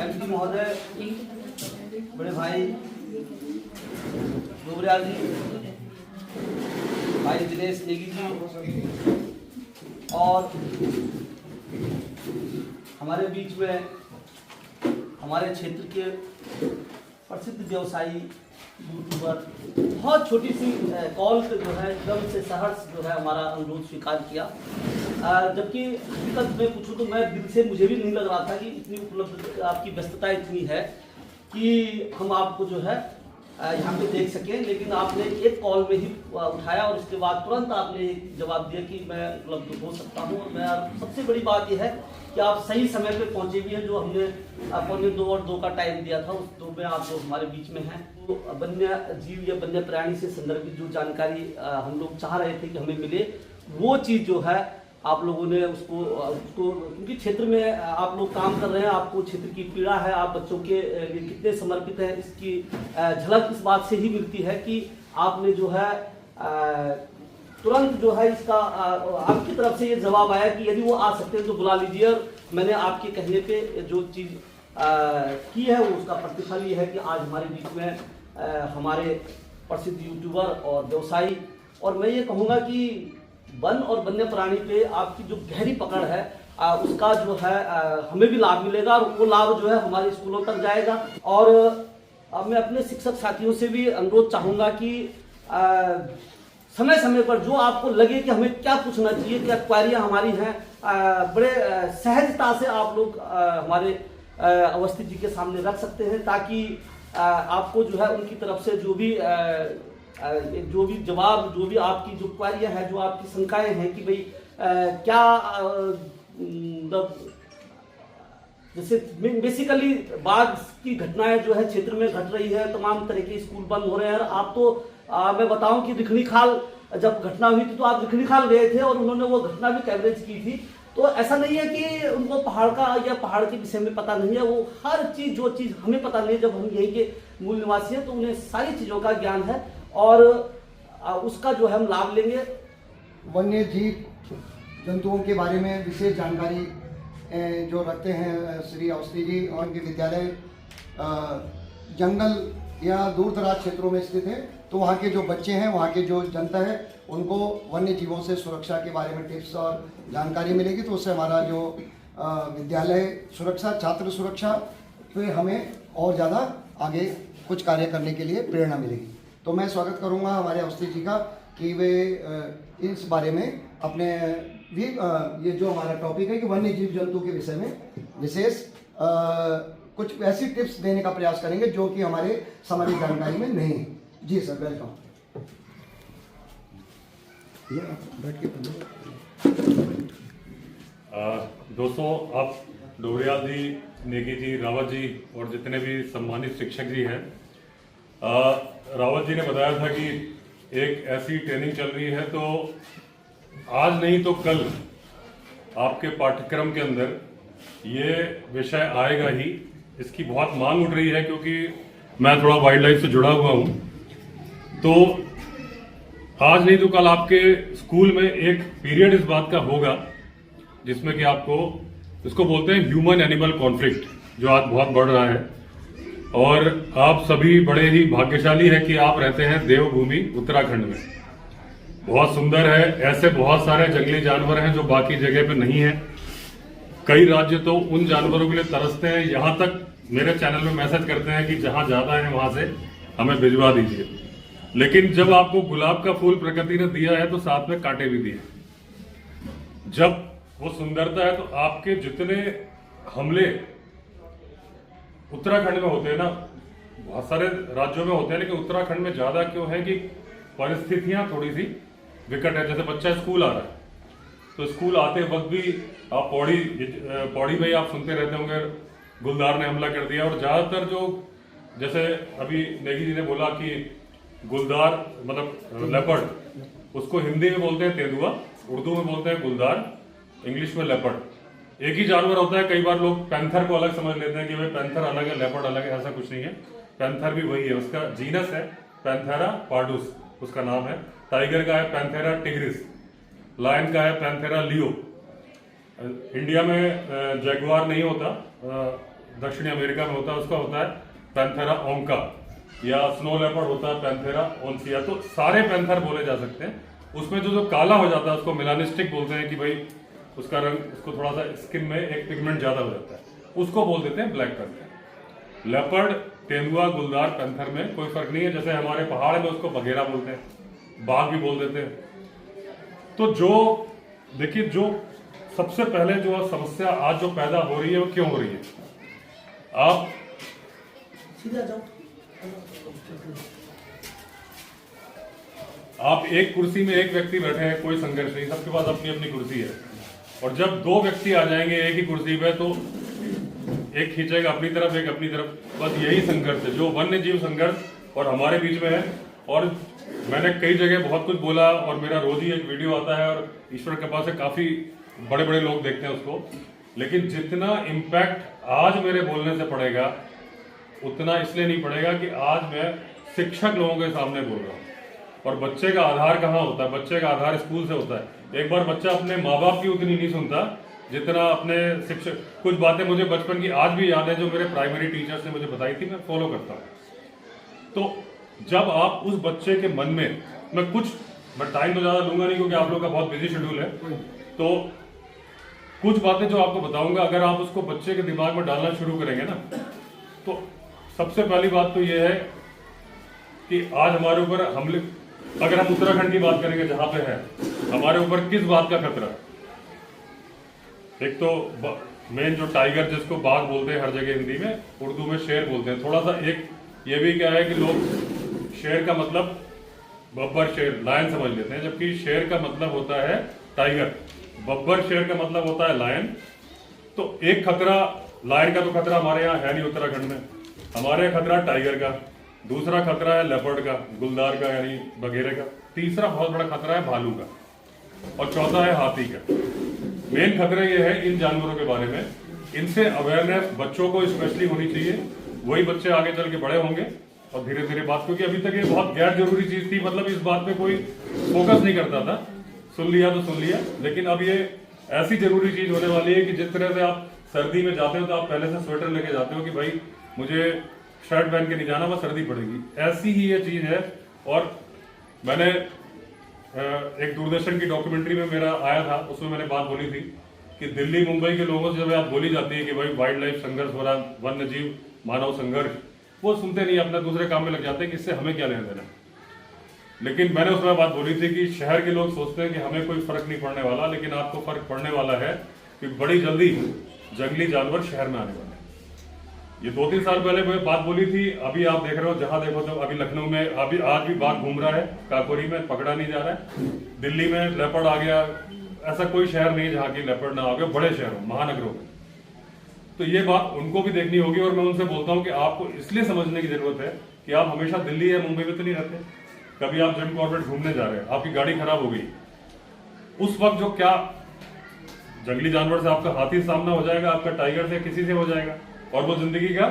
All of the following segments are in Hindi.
एमपी महोदय, बड़े भाई डोबरियाल जी, भाई दिनेश नेगी जी, और हमारे बीच में हमारे क्षेत्र के प्रसिद्ध व्यवसायी यूट्यूबर, बहुत छोटी सी कॉल पे जो है एकदम से सहर्ष जो है हमारा अनुरोध स्वीकार किया। जबकि हकीकत में पूछूं तो मैं दिल से मुझे भी नहीं लग रहा था कि इतनी उपलब्ध आपकी व्यस्तता इतनी है कि हम आपको जो है यहाँ पे देख सकें, लेकिन आपने एक कॉल में ही उठाया और इसके बाद तुरंत आपने एक जवाब दिया कि मैं उपलब्ध हो सकता हूँ। और मैं सबसे बड़ी बात यह है कि आप सही समय पे पहुँचे भी हैं। जो हमने 1:45 और 2 का टाइम दिया था, उस 2 में आप लोग हमारे बीच में हैं। तो वन्य जीव या वन्य प्राणी से संदर्भित जो जानकारी हम लोग चाह रहे थे कि हमें मिले, वो चीज़ जो है आप लोगों ने उसको क्योंकि क्षेत्र में आप लोग काम कर रहे हैं, आपको क्षेत्र की पीड़ा है, आप बच्चों के लिए कितने समर्पित हैं, इसकी झलक इस बात से ही मिलती है कि आपने जो है तुरंत जो है इसका आपकी तरफ से ये जवाब आया कि यदि वो आ सकते हैं तो बुला लीजिए। और मैंने आपके कहने पे जो चीज़ की है वो उसका प्रतिफल ये है कि आज हमारे बीच में हमारे प्रसिद्ध यूट्यूबर और व्यवसायी, और मैं ये कहूँगा कि वन और वन्य प्राणी पे आपकी जो गहरी पकड़ है उसका जो है हमें भी लाभ मिलेगा, और वो लाभ जो है हमारे स्कूलों तक जाएगा। और मैं अपने शिक्षक साथियों से भी अनुरोध चाहूँगा कि समय समय पर जो आपको लगे कि हमें क्या पूछना चाहिए, क्या क्वारियाँ हमारी हैं, बड़े सहजता से आप लोग हमारे अवस्थी जी के सामने रख सकते हैं, ताकि आपको जो है उनकी तरफ से जो भी जवाब, जो भी आपकी जो क्वारियाँ हैं, जो आपकी शंकाएं हैं कि भाई क्या जैसे बेसिकली बाढ़ की घटनाएं जो है क्षेत्र में घट रही है, तमाम तरह के स्कूल बंद हो रहे हैं। आप तो मैं बताऊं कि रिखणी खाल जब घटना हुई थी तो आप रिखणी खाल गए थे और उन्होंने वो घटना भी कवरेज की थी। तो ऐसा नहीं है कि उनको पहाड़ का या पहाड़ के विषय में पता नहीं है, वो हर चीज़ जो चीज़ हमें पता नहीं है, जब हम यहीं के मूल निवासी हैं तो उन्हें सारी चीज़ों का ज्ञान है और उसका जो है हम लाभ लेंगे। वन्य जीव जंतुओं के बारे में विशेष जानकारी जो रखते हैं श्री अवस्थी जी, और उनके विद्यालय जंगल या दूर दराज क्षेत्रों में स्थित है, तो वहाँ के जो बच्चे हैं, वहाँ के जो जनता है, उनको वन्य जीवों से सुरक्षा के बारे में टिप्स और जानकारी मिलेगी। तो उससे हमारा जो विद्यालय सुरक्षा, छात्र सुरक्षा पे हमें और ज़्यादा आगे कुछ कार्य करने के लिए प्रेरणा मिलेगी। तो मैं स्वागत करूँगा हमारे अवस्थी जी का कि वे इस बारे में अपने भी ये जो हमारा टॉपिक है कि वन्य जीव जंतु के विषय में विशेष कुछ ऐसी टिप्स देने का प्रयास करेंगे जो कि हमारे सामान्य जानकारी में नहीं है। जी सर, वेलकम। दोस्तों, आप डोबरियाल जी, नेगी जी, रावत जी और जितने भी सम्मानित शिक्षक जी हैं, रावत जी ने बताया था कि एक ऐसी ट्रेनिंग चल रही है, तो आज नहीं तो कल आपके पाठ्यक्रम के अंदर ये विषय आएगा ही। इसकी बहुत मांग उठ रही है क्योंकि मैं थोड़ा वाइल्ड लाइफ से जुड़ा हुआ हूँ। तो आज नहीं तो कल आपके स्कूल में एक पीरियड इस बात का होगा जिसमें कि आपको, इसको बोलते हैं ह्यूमन एनिमल कॉन्फ्लिक्ट, जो आज बहुत बढ़ रहा है। और आप सभी बड़े ही भाग्यशाली हैं कि आप रहते हैं देवभूमि उत्तराखंड में। बहुत सुंदर है, ऐसे बहुत सारे जंगली जानवर हैं जो बाकी जगह पे नहीं है। कई राज्य तो उन जानवरों के लिए तरसते हैं, यहाँ तक मेरे चैनल में मैसेज करते हैं कि जहाँ ज्यादा है वहां से हमें भिजवा दीजिए। लेकिन जब आपको गुलाब का फूल प्रकृति ने दिया है तो साथ में कांटे भी दिए। जब वो सुंदरता है तो आपके जितने हमले उत्तराखंड में होते हैं ना, बहुत सारे राज्यों में होते हैं, लेकिन उत्तराखंड में ज्यादा क्यों है कि परिस्थितियां थोड़ी सी विकट है। जैसे बच्चा स्कूल आ रहा है तो स्कूल आते वक्त भी आप पौड़ी में आप सुनते रहते होंगे गुलदार ने हमला कर दिया। और ज्यादातर जो, जैसे अभी नेगी जी ने बोला कि गुलदार मतलब लेपर्ड, उसको हिंदी में बोलते हैं तेंदुआ, उर्दू में बोलते हैं गुलदार, इंग्लिश में लेपर्ड। एक ही जानवर होता है। कई बार लोग पैंथर को अलग समझ लेते हैं कि भाई पैंथर अलग है, लेपर्ड अलग है। ऐसा कुछ नहीं है, पैंथर भी वही है। उसका जीनस है पैंथेरा पार्डुस, उसका नाम है। टाइगर का है पैंथेरा टिग्रिस, लायन का है पैंथेरा लियो। इंडिया में जैगुआर नहीं होता, दक्षिणी अमेरिका में होता है उसका होता है पैंथेरा ओंका, या स्नो लेपर्ड होता है पैंथेरा ओन्सिया। तो सारे पैंथर बोले जा सकते हैं। उसमें जो काला हो जाता है उसको मेलानिस्टिक बोलते हैं कि भाई उसका रंग, उसको थोड़ा सा स्किन में एक पिगमेंट ज्यादा हो जाता है, उसको बोल देते हैं ब्लैक पैंथर। लेपर्ड, तेंदुआ, गुलदार पैंथर में कोई फर्क नहीं है। जैसे हमारे पहाड़ में उसको बघेरा बोलते हैं, बाघ भी बोल देते हैं। तो जो देखिए, जो सबसे पहले जो समस्या आज जो पैदा हो रही है वो क्यों हो रही है? आप सीधा जाओ। आप एक कुर्सी में एक व्यक्ति बैठे हैं, कोई संघर्ष नहीं, सबके पास अपनी अपनी कुर्सी है। और जब दो व्यक्ति आ जाएंगे एक ही कुर्सी पे तो एक खींचेगा अपनी तरफ, एक अपनी तरफ, बस यही संघर्ष है जो वन्य जीव संघर्ष और हमारे बीच में है। और मैंने कई जगह बहुत कुछ बोला और मेरा रोज ही एक वीडियो आता है और ईश्वर के पास से काफी बड़े बड़े लोग देखते हैं उसको, लेकिन जितना इम्पैक्ट आज मेरे बोलने से पड़ेगा उतना इसलिए नहीं पड़ेगा कि आज मैं शिक्षक लोगों के सामने बोल रहा हूँ। और बच्चे का आधार कहाँ होता है? बच्चे का आधार स्कूल से होता है। एक बार बच्चा अपने माँ बाप की उतनी नहीं सुनता जितना अपने शिक्षक। कुछ बातें मुझे बचपन की आज भी याद है जो मेरे प्राइमरी टीचर्स ने मुझे बताई थी, मैं फॉलो करता हूँ। तो जब आप उस बच्चे के मन में, मैं टाइम तो ज्यादा लूंगा नहीं क्योंकि आप लोग का बहुत बिजी शेड्यूल है, तो कुछ बातें जो आपको बताऊंगा अगर आप उसको बच्चे के दिमाग में डालना शुरू करेंगे ना, तो सबसे पहली बात तो यह है कि आज हमारे ऊपर हमले, अगर हम उत्तराखंड की बात करेंगे जहां पे है, हमारे ऊपर किस बात का खतरा है? एक तो मेन जो टाइगर, जिसको बाघ बोलते हैं हर जगह हिंदी में, उर्दू में शेर बोलते हैं। थोड़ा सा एक ये भी क्या है कि लोग शेर का मतलब बब्बर शेर, लायन समझ लेते हैं, जबकि शेर का मतलब होता है टाइगर, बब्बर शेर का मतलब होता है लायन। तो एक खतरा, लायन का तो खतरा हमारे यहाँ है नहीं उत्तराखंड में, हमारे यहाँ खतरा टाइगर का, दूसरा खतरा है लेपर्ड का, गुलदार का यानी बघेरे का, तीसरा बहुत बड़ा खतरा है भालू का, और चौथा है हाथी का। मेन खतरे ये है इन जानवरों के बारे में, इनसे अवेयरनेस बच्चों को स्पेशली होनी चाहिए, वही बच्चे आगे चल के बड़े होंगे और धीरे धीरे बात, क्योंकि अभी तक ये बहुत गैर जरूरी चीज थी, मतलब इस बात पे कोई फोकस नहीं करता था, सुन लिया तो सुन लिया, लेकिन अब ये ऐसी जरूरी चीज होने वाली है कि जिस तरह से आप सर्दी में जाते हो तो आप पहले से स्वेटर लेके जाते हो कि भाई मुझे शर्ट पहन के नहीं जाना, बस सर्दी पड़ेगी, ऐसी ही ये चीज है। और मैंने एक दूरदर्शन की डॉक्यूमेंट्री में मेरा आया था, उसमें मैंने बात बोली थी कि दिल्ली मुंबई के लोगों से जब बात बोली जाती है कि भाई वाइल्ड लाइफ संघर्ष हो रहा, वन्य जीव मानव संघर्ष, वो सुनते नहीं, अपना दूसरे काम में लग जाते हैं कि इससे हमें क्या लेना देना। लेकिन मैंने उसमें बात बोली थी कि शहर के लोग सोचते हैं कि हमें कोई फर्क नहीं पड़ने वाला, लेकिन आपको फर्क पड़ने वाला है कि बड़ी जल्दी जंगली जानवर शहर में आने वाले हैं। ये 2-3 साल पहले मैं बात बोली थी, अभी आप देख रहे हो जहां देखो तो अभी लखनऊ में अभी आज भी बाघ घूम रहा है, काकोरी में पकड़ा नहीं जा रहा है, दिल्ली में लेपर्ड आ गया, ऐसा कोई शहर नहीं है जहाँ की लेपर्ड ना आ गया, बड़े शहरों महानगरों में। तो ये बात उनको भी देखनी होगी और मैं उनसे बोलता हूँ कि आपको इसलिए समझने की जरूरत है कि आप हमेशा दिल्ली या मुंबई में तो नहीं रहते, कभी आप जिम कॉर्बेट घूमने जा रहे हैं, आपकी गाड़ी खराब हो गई, उस वक्त जो क्या जंगली जानवर से आपका हाथी सामना हो जाएगा, आपका टाइगर से किसी से हो जाएगा, और वो जिंदगी का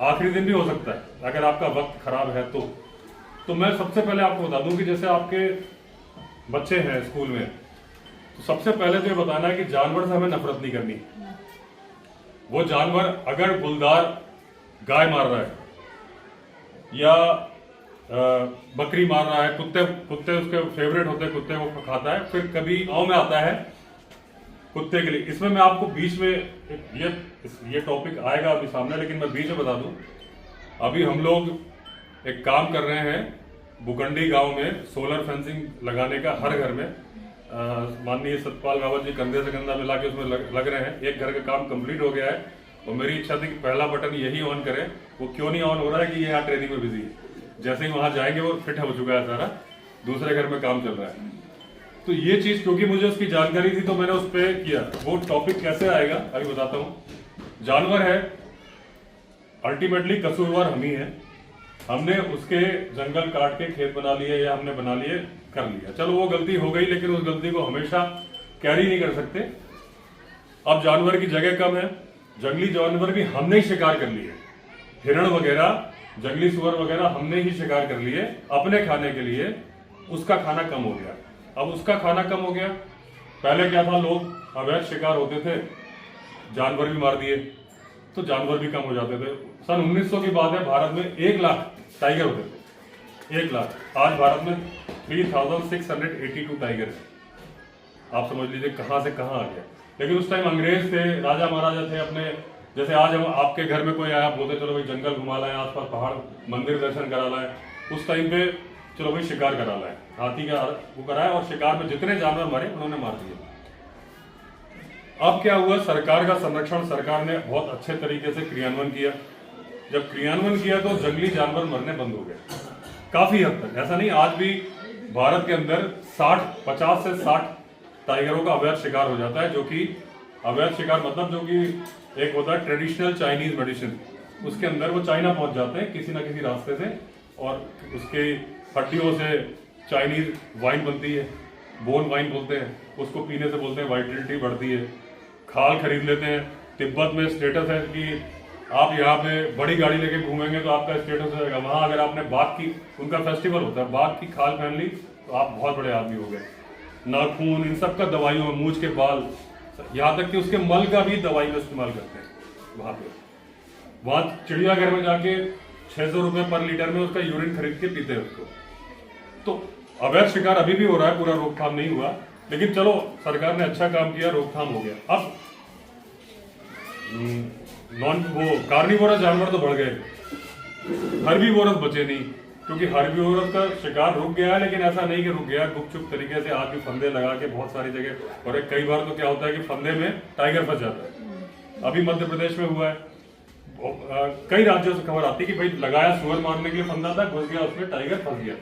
आखिरी दिन भी हो सकता है अगर आपका वक्त खराब है तो मैं सबसे पहले आपको बता दूं कि जैसे आपके बच्चे हैं स्कूल में, तो सबसे पहले तो ये बताना है कि जानवर से हमें नफरत नहीं करनी। वो जानवर अगर गुलदार गाय मार रहा है या बकरी मार रहा है, कुत्ते उसके फेवरेट होते हैं, कुत्ते को खाता है, फिर कभी गांव में आता है कुत्ते के लिए। इसमें मैं आपको बीच में ये टॉपिक आएगा अभी सामने, लेकिन मैं बीच में बता दूं, अभी हम लोग एक काम कर रहे हैं बुकंडी गांव में, सोलर फेंसिंग लगाने का हर घर में। माननीय सतपाल रावत जी कंधे से कंधा मिला के उसमें लग रहे हैं। एक घर का काम कंप्लीट हो गया है और मेरी इच्छा थी कि पहला बटन यही ऑन करें, वो क्यों नहीं ऑन हो रहा है कि ये यहाँ ट्रेनिंग में बिजी है, जैसे ही वहां जाएंगे वो फिट हो चुका है सारा, दूसरे घर में काम चल रहा है। तो ये चीज क्योंकि मुझे उसकी जानकारी थी तो मैंने उस पर किया। वो टॉपिक कैसे आएगा अभी बताता हूँ। जानवर है, अल्टीमेटली कसूरवार हम ही है, हमने उसके जंगल काट के खेत बना लिए या हमने बना लिए, कर लिया, चलो वो गलती हो गई, लेकिन उस गलती को हमेशा कैरी नहीं कर सकते। अब जानवर की जगह कम है, जंगली जानवर भी हमने ही शिकार कर लिए, हिरण वगैरह जंगली सुअर वगैरह हमने ही शिकार कर लिए अपने खाने के लिए, उसका खाना कम हो गया। अब उसका खाना कम हो गया, पहले क्या था, लोग अवैध शिकार होते थे, जानवर भी मार दिए, तो जानवर भी कम हो जाते थे। सन 1900 की बात है, भारत में 1 लाख टाइगर होते थे, 1 लाख। आज भारत में 3682 टाइगर है। आप समझ लीजिए कहाँ से कहाँ आ गया। लेकिन उस टाइम अंग्रेज थे, राजा महाराजा थे अपने, जैसे आज हम आपके घर में कोई आया, बोलते चलो भाई जंगल घुमा लाए, आसपास पहाड़ मंदिर दर्शन करा लाए। उस टाइम पे चलो भाई शिकार करा लाए, हाथी का वो कराया और शिकार में जितने जानवर मारे उन्होंने मार दिए। अब क्या हुआ, सरकार का संरक्षण सरकार ने बहुत अच्छे तरीके से क्रियान्वयन किया। जब क्रियान्वयन किया तो जंगली जानवर मरने बंद हो गए काफी हद तक। ऐसा नहीं, आज भी भारत के अंदर 50 से 60 टाइगरों का अवैध शिकार हो जाता है। जो कि अवैध शिकार मतलब जो कि एक होता है ट्रेडिशनल चाइनीज मेडिसिन, उसके अंदर वो चाइना पहुंच जाते हैं किसी ना किसी रास्ते से, और उसके हड्डियों से चाइनीज वाइन बनती है, बोन वाइन बोलते हैं उसको, पीने से बोलते हैं वाइटलिटी बढ़ती है। खाल खरीद लेते हैं। तिब्बत में स्टेटस है कि आप यहाँ पे बड़ी गाड़ी लेके घूमेंगे तो आपका स्टेटस हो जाएगा। वहां अगर आपने बाघ की, उनका फेस्टिवल होता है, बाघ की खाल पहन ली तो आप बहुत बड़े आदमी हो गए। नाखून, इन सब का दवाइयों में, मूंछ के बाल, यहाँ तक कि उसके मल का भी दवाई में इस्तेमाल करते हैं वहां पे। वहां चिड़ियाघर में जाके 600 रुपए पर लीटर में उसका यूरिन खरीद के पीते हैं उसको। तो अवैध शिकार अभी भी हो रहा है, पूरा रोकथाम नहीं हुआ, लेकिन चलो सरकार ने अच्छा काम किया, रोकथाम हो गया। अब वो कार्निवोरस जानवर तो बढ़ गए, हर्बीवोरस बचे नहीं, क्योंकि हर्बीवोरस का शिकार रुक गया है। लेकिन ऐसा नहीं कि रुक गया, गुपचुप तरीके से आज भी फंदे लगा के बहुत सारी जगह, और कई बार तो क्या होता है कि फंदे में टाइगर फंस जाता है। अभी मध्य प्रदेश में हुआ है, कई राज्यों से खबर आती है कि भाई लगाया सुअर मारने के लिए फंदा था, घुस गया उसमें, टाइगर फंस गया।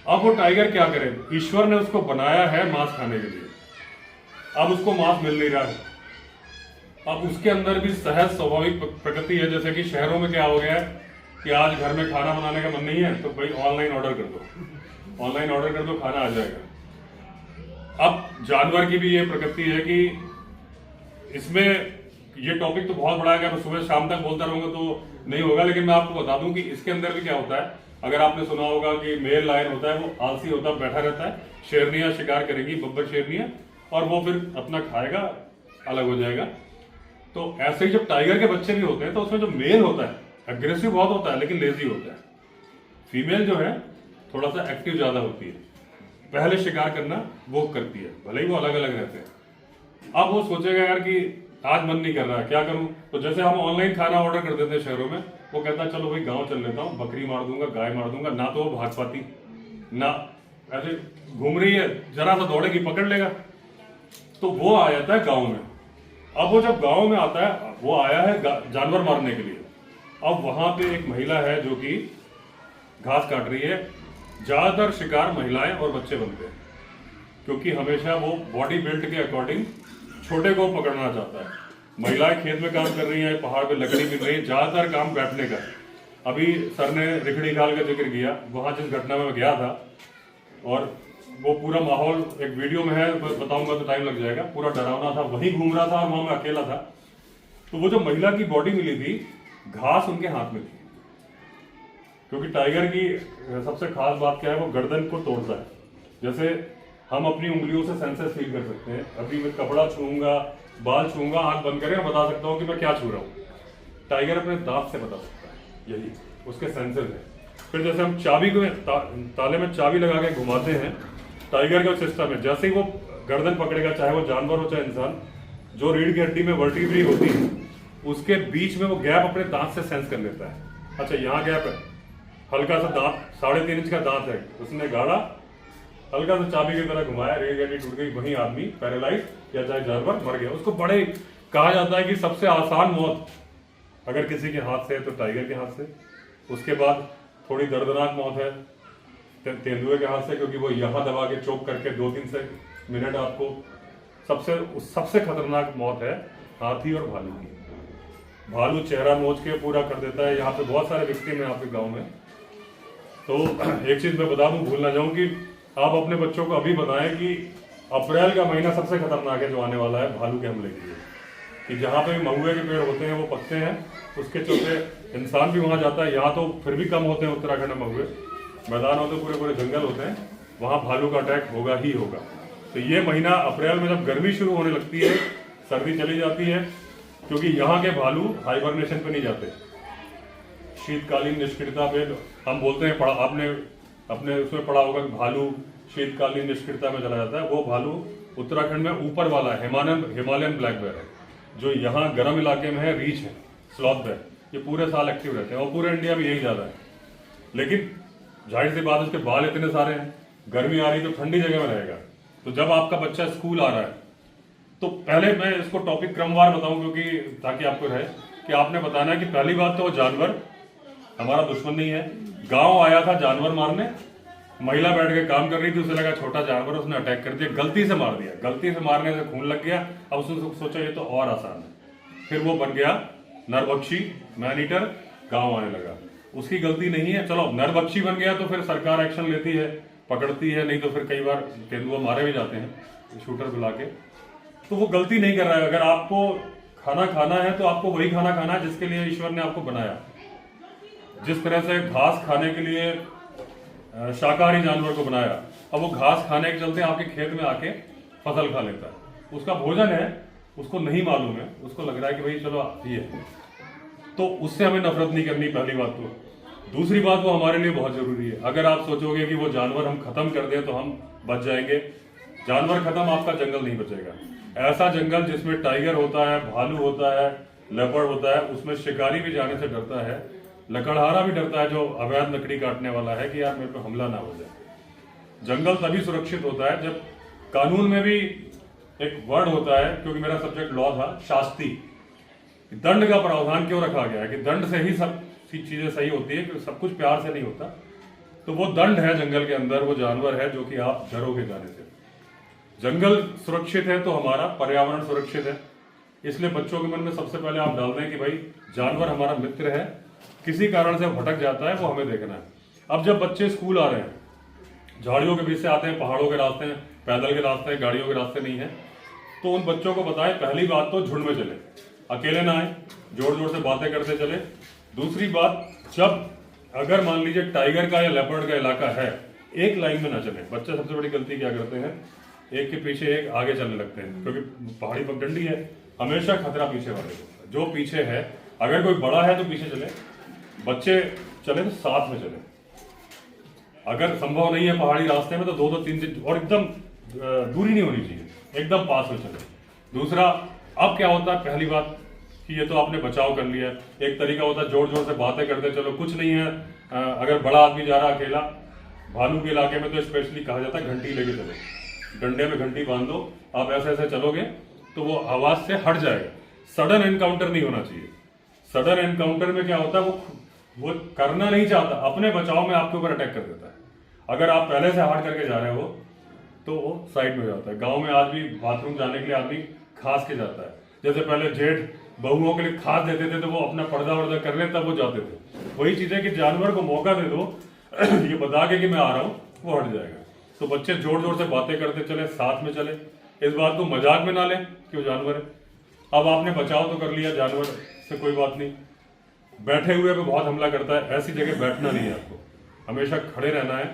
अब वो टाइगर क्या करे, ईश्वर ने उसको बनाया है मांस खाने के लिए, अब उसको मांस मिल नहीं रहा है। अब उसके अंदर भी सहज स्वाभाविक प्रकृति है। जैसे कि शहरों में क्या हो गया है कि आज घर में खाना बनाने का मन नहीं है तो भाई ऑनलाइन ऑर्डर कर दो, ऑनलाइन ऑर्डर कर दो, खाना आ जाएगा। अब जानवर की भी ये प्रकृति है कि इसमें ये टॉपिक तो बहुत बड़ा है कि मैं सुबह शाम तक बोलता रहूंगा तो नहीं होगा, लेकिन मैं आपको बता दूं कि इसके अंदर भी क्या होता है। अगर आपने सुना होगा कि मेल लायन होता है, वो आलसी होता है, बैठा रहता है, शेरनियां शिकार करेगी, बब्बर शेरनियां, और वो फिर अपना खाएगा, अलग हो जाएगा। तो ऐसे ही जब टाइगर के बच्चे भी होते हैं तो उसमें जो मेल होता है एग्रेसिव बहुत होता है, लेकिन लेजी होता है। फीमेल जो है थोड़ा सा एक्टिव ज्यादा होती है, पहले शिकार करना वो करती है, भले ही वो अलग अलग रहते हैं। अब वो सोचेगा यार कि आज मन नहीं कर रहा है, क्या करूं। तो जैसे हम ऑनलाइन खाना ऑर्डर कर देते हैं शहरों में, वो कहता है चलो भाई गांव चल लेता हूँ, बकरी मार दूंगा, गाय मार दूंगा, ना तो वो भाग पाती, ना ऐसे घूम रही है, जरा सा दौड़ेगी पकड़ लेगा, तो वो आ जाता है गाँव में। अब वो जब गांव में आता है, वो आया है जानवर मारने के लिए। अब वहां पे एक महिला है जो कि घास काट रही है। ज्यादातर शिकार महिलाएं और बच्चे बनते हैं, क्योंकि हमेशा वो बॉडी बिल्ड के अकॉर्डिंग छोटे को पकड़ना चाहता है। महिलाएं खेत में काम कर रही हैं, पहाड़ पे लकड़ी मिल रही है, ज्यादातर काम बैठने का। अभी सर ने रिखड़ी खाल का जिक्र किया, वहां जिस घटना में मैं गया था, और वो पूरा माहौल एक वीडियो में है, बताऊंगा तो टाइम लग जाएगा, पूरा डरावना था। वहीं घूम रहा था और वहां मैं अकेला था। तो वो जो महिला की बॉडी मिली थी, घास उनके हाथ में थी, क्योंकि टाइगर की सबसे खास बात क्या है, वो गर्दन को तोड़ता है। जैसे हम अपनी उंगलियों से सेंसेस फील कर सकते हैं। अभी मैं कपड़ा छूऊंगा, बाल छूऊंगा, आंख बंद करें, बता सकता हूँ कि मैं क्या छू रहा हूँ। टाइगर अपने दांत से बता सकता है, यही उसके सेंसेस है। फिर जैसे हम चाबी को ताले में चाबी लगा के घुमाते हैं, टाइगर का सिस्टम है, जैसे ही वो गर्दन पकड़ेगा, चाहे वो जानवर हो चाहे इंसान, जो रीढ़ की हड्डी में वर्टिब्री होती है उसके बीच में वो गैप अपने दांत से सेंस कर लेता है। अच्छा यहाँ गैप है, हल्का सा दांत, 3.5 इंच का दांत है, उसने गाड़ा, हल्का सा चाबी की तरह घुमाया, रीढ़ की हड्डी टूट गई, वहीं आदमी पैरालाइज या चाहे जानवर मर गया। उसको बड़े कहा जाता है कि सबसे आसान मौत अगर किसी के हाथ से है तो टाइगर के हाथ से। उसके बाद थोड़ी दर्दनाक मौत है तेंदुए के हाथ से, क्योंकि वो यहाँ दबा के चोक करके 2-3 मिनट आपको। सबसे खतरनाक मौत है हाथी और भालू की। भालू चेहरा नोच के पूरा कर देता है। यहाँ पे बहुत सारे विक्टिम है आपके गांव में। तो एक चीज मैं बता दूं, भूल ना जाऊं, कि आप अपने बच्चों को अभी बताएं कि अप्रैल का महीना सबसे खतरनाक है जो आने वाला है भालू के हमले के लिए। कि जहाँ पे महुए के पेड़ होते हैं वो पकते हैं, उसके चलते इंसान भी वहाँ जाता है। यहाँ तो फिर भी कम होते हैं उत्तराखंड में महुए, मैदान होते पूरे पूरे जंगल होते हैं, वहाँ भालू का अटैक होगा ही होगा। तो ये महीना अप्रैल में जब गर्मी शुरू होने लगती है, सर्दी चली जाती है, क्योंकि यहाँ के भालू हाइबरनेशन पे नहीं जाते, शीतकालीन निष्क्रियता पे हम बोलते हैं, आपने अपने उसमें पढ़ा होगा कि भालू शीतकालीन निष्क्रियता में चला जाता है। वो भालू उत्तराखंड में ऊपर वाला है, हिमालयन ब्लैक बेयर है, जो यहाँ गर्म इलाके में है, रीच है, स्लॉथ बेयर, ये पूरे साल एक्टिव रहते हैं और पूरे इंडिया में यही ज़्यादा है। लेकिन जाहिर सी बात, उसके बाल इतने सारे हैं, गर्मी आ रही तो ठंडी जगह में रहेगा। तो जब आपका बच्चा स्कूल आ रहा है, तो पहले मैं इसको टॉपिक क्रमवार बताऊं, क्योंकि ताकि आपको रहे कि आपने बताना है कि पहली बात तो वो जानवर हमारा दुश्मन नहीं है। गांव आया था जानवर मारने, महिला बैठ के काम कर रही थी, उसे लगा छोटा जानवर, उसने अटैक कर दिया, गलती से मार दिया, गलती से मारने से खून लग गया। अब उसने सोचा ये तो और आसान है, फिर वो बन गया नरभक्षी, मैन ईटर, गाँव आने लगा। उसकी गलती नहीं है, चलो नरभक्षी बन गया तो फिर सरकार एक्शन लेती है, पकड़ती है, नहीं तो फिर कई बार तेंदुआ मारे भी जाते हैं शूटर बुला के। तो वो गलती नहीं कर रहा है। अगर आपको खाना खाना है तो आपको वही खाना खाना है जिसके लिए ईश्वर ने आपको बनाया। जिस तरह से घास खाने के लिए शाकाहारी जानवर को बनाया, अब वो घास खाने के चलते आपके खेत में आके फसल खा लेता है, उसका भोजन है, उसको नहीं मालूम है, उसको लग रहा है कि भाई चलो ये, तो उससे हमें नफरत नहीं करनी, पहली बात तो। दूसरी बात, वो हमारे लिए बहुत जरूरी है। अगर आप सोचोगे कि वो जानवर हम खत्म कर दें तो हम बच जाएंगे, जानवर खत्म, आपका जंगल नहीं बचेगा। ऐसा जंगल जिसमें टाइगर होता है, भालू होता है, लेपर्ड होता है, उसमें शिकारी भी जाने से डरता है, लकड़हारा भी डरता है जो अवैध लकड़ी काटने वाला है कि यार मेरे पे हमला ना हो जाए। जंगल तभी सुरक्षित होता है जब कानून में भी एक वर्ड होता है, क्योंकि मेरा सब्जेक्ट लॉ था, शास्ति, दंड का प्रावधान क्यों रखा गया है कि दंड से ही सब चीजें सही होती है, कि सब कुछ प्यार से नहीं होता। तो वो दंड है जंगल के अंदर, वो जानवर है जो कि आप डरोगे जाने से। जंगल सुरक्षित है तो हमारा पर्यावरण सुरक्षित है। इसलिए बच्चों के मन में सबसे पहले आप डाल दें कि भाई जानवर हमारा मित्र है, किसी कारण से भटक जाता है वो हमें देखना है। अब जब बच्चे स्कूल आ रहे हैं, झाड़ियों के बीच से आते हैं, पहाड़ों के रास्ते हैं, पैदल के रास्ते हैं, गाड़ियों के रास्ते नहीं है, तो उन बच्चों को बताएं, पहली बात तो झुंड में चले, अकेले ना आए, जोर जोर से बातें करते चले। दूसरी बात, जब अगर मान लीजिए टाइगर का या लेपर्ड का इलाका है, एक लाइन में ना चले। बच्चे सबसे बड़ी गलती क्या करते हैं, एक के पीछे एक आगे चलने लगते हैं, क्योंकि पहाड़ी पगडंडी है, हमेशा खतरा पीछे वाले को, जो पीछे है, अगर कोई बड़ा है तो पीछे चले, बच्चे चले तो साथ में चले। अगर संभव नहीं है पहाड़ी रास्ते में तो 2-2, 3-3 और एकदम दूरी नहीं होनी चाहिए, एकदम पास में चले। दूसरा, अब क्या होता है, पहली बात कि ये तो आपने बचाव कर लिया। एक तरीका होता है जोर जोर से बातें करते चलो, कुछ नहीं है। अगर बड़ा आदमी जा रहा अकेला, भालू के इलाके में तो स्पेशली कहा जाता है घंटी लेके चलो, डंडे में घंटी बांध दो, आप ऐसे ऐसे चलोगे तो वो आवाज से हट जाएगा। सडन एनकाउंटर नहीं होना चाहिए। सडन एनकाउंटर में क्या होता है, वो करना नहीं चाहता, अपने बचाव में आपके ऊपर अटैक कर देता है। अगर आप पहले से हट करके जा रहे हो तो वो साइड में जाता है। गांव में आज भी बाथरूम जाने के लिए आदमी खास के जाता है, जैसे पहले जेठ बहुओं के लिए खास देते थे तो वो अपना पर्दा वर्दा कर ले तब वो जाते थे। वही चीज है कि जानवर को मौका दे दो ये बता के कि मैं आ रहा हूँ, वो हट जाएगा। तो बच्चे जोर जोर से बातें करते चले, साथ में चले, इस बात को मजाक में ना लें कि वो जानवर है। अब आपने बचाव तो कर लिया जानवर से, कोई बात नहीं, बैठे हुए पे बहुत हमला करता है, ऐसी जगह बैठना नहीं है आपको, हमेशा खड़े रहना है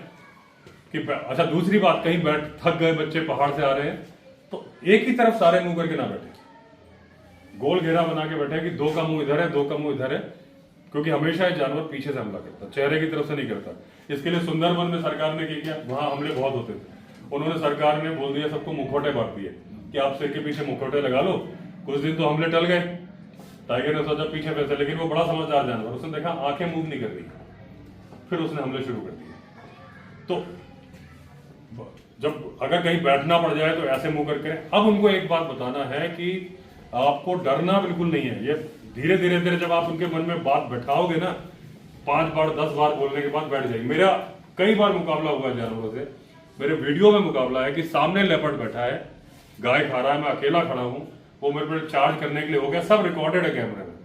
कि अच्छा। दूसरी बात, कहीं थक गए बच्चे, पहाड़ से आ रहे हैं, तो एक ही तरफ सारे मुंह करके ना बैठे, गोल घेरा बना के बैठे कि 2 का मुंह इधर है, 2 का मुंह इधर है, क्योंकि हमेशा ये जानवर पीछे से हमला करता, चेहरे की तरफ से नहीं करता। इसके लिए सुंदरबन में सरकार ने किया, वहां हमले बहुत होते थे, उन्होंने सरकार ने बोल दिया सबको मुखौटे बांट दिए कि आप सिर के पीछे मुखौटे लगा लो। कुछ दिन तो हमले टल गए, टाइगर ने सोचा पीछे पैसे, लेकिन वो बड़ा समझदार जानवर, उसने देखा आंखें मूव नहीं कर रही, फिर उसने हमले शुरू कर दिए। तो जब अगर कहीं बैठना पड़ जाए तो ऐसे मुंह करके। अब उनको एक बात बताना है कि आपको डरना बिल्कुल नहीं है। ये धीरे धीरे धीरे जब आप उनके मन में बात बैठाओगे ना, 5 बार 10 बार बोलने के बाद बैठ जाएगी। मेरा कई बार मुकाबला हुआ जानवरों से, मेरे वीडियो में मुकाबला है कि सामने लेपर्ड बैठा है, गाय खा रहा है, मैं अकेला खड़ा हूं, वो मेरे पे चार्ज करने के लिए हो गया, सब रिकॉर्डेड है कैमरे में।